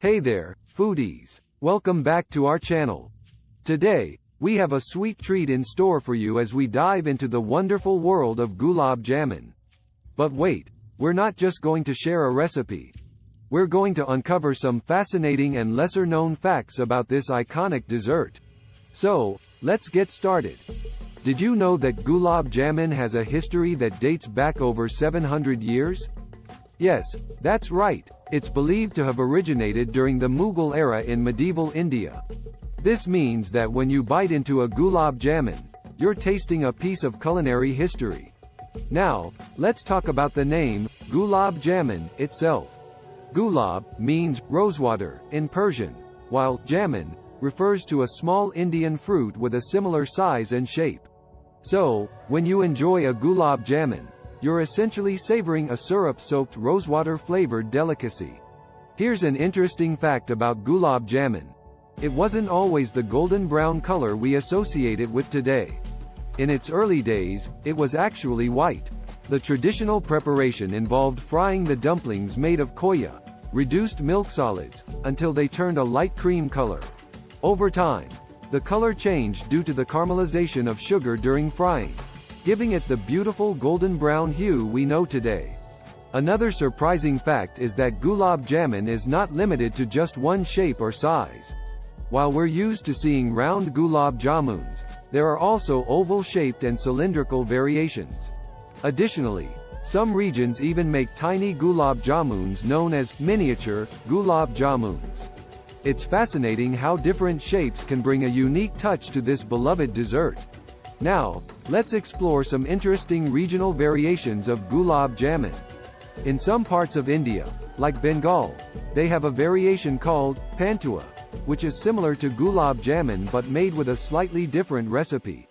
Hey there, foodies. Welcome back to our channel. Today, we have a sweet treat in store for you as we dive into the wonderful world of Gulab Jamun. But wait, we're not just going to share a recipe. We're going to uncover some fascinating and lesser-known facts about this iconic dessert. So, let's get started. Did you know that Gulab Jamun has a history that dates back over 700 years? Yes, that's right. It's believed to have originated during the Mughal era in medieval India. This means that when you bite into a Gulab Jamun, you're tasting a piece of culinary history. Now, let's talk about the name, Gulab Jamun, itself. Gulab means rosewater in Persian, while Jamun refers to a small Indian fruit with a similar size and shape. So, when you enjoy a Gulab Jamun, you're essentially savoring a syrup-soaked rosewater-flavored delicacy. Here's an interesting fact about Gulab Jamun. It wasn't always the golden brown color we associate it with today. In its early days, it was actually white. The traditional preparation involved frying the dumplings made of khoya, reduced milk solids, until they turned a light cream color. Over time, the color changed due to the caramelization of sugar during frying, giving it the beautiful golden brown hue we know today. Another surprising fact is that Gulab Jamun is not limited to just one shape or size. While we're used to seeing round Gulab Jamuns, there are also oval-shaped and cylindrical variations. Additionally, some regions even make tiny Gulab Jamuns known as miniature Gulab Jamuns. It's fascinating how different shapes can bring a unique touch to this beloved dessert. Now, let's explore some interesting regional variations of Gulab Jamun. In some parts of India, like Bengal, they have a variation called Pantua, which is similar to Gulab Jamun but made with a slightly different recipe.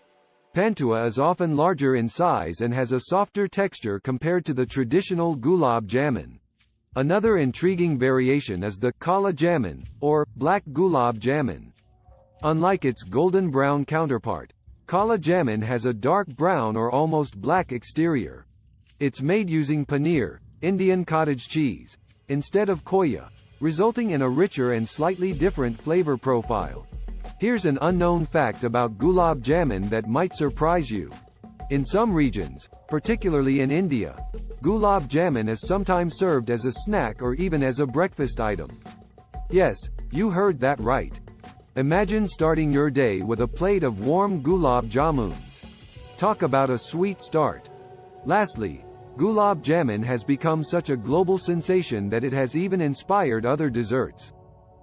Pantua is often larger in size and has a softer texture compared to the traditional Gulab Jamun. Another intriguing variation is the Kala Jamun, or Black Gulab Jamun. Unlike its golden brown counterpart, Kala Jamun has a dark brown or almost black exterior. It's made using paneer, Indian cottage cheese, instead of khoya, resulting in a richer and slightly different flavor profile. Here's an unknown fact about Gulab Jamun that might surprise you. In some regions, particularly in India, Gulab Jamun is sometimes served as a snack or even as a breakfast item. Yes, you heard that right. Imagine starting your day with a plate of warm Gulab Jamuns. Talk about a sweet start. Lastly, Gulab Jamun has become such a global sensation that it has even inspired other desserts.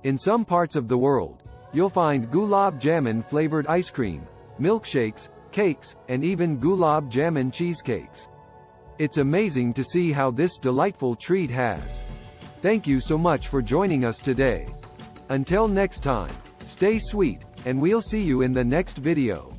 In some parts of the world, you'll find Gulab Jamun flavored ice cream, milkshakes, cakes, and even Gulab Jamun cheesecakes. It's amazing to see how this delightful treat has. Thank you so much for joining us today. Until next time, stay sweet, and we'll see you in the next video.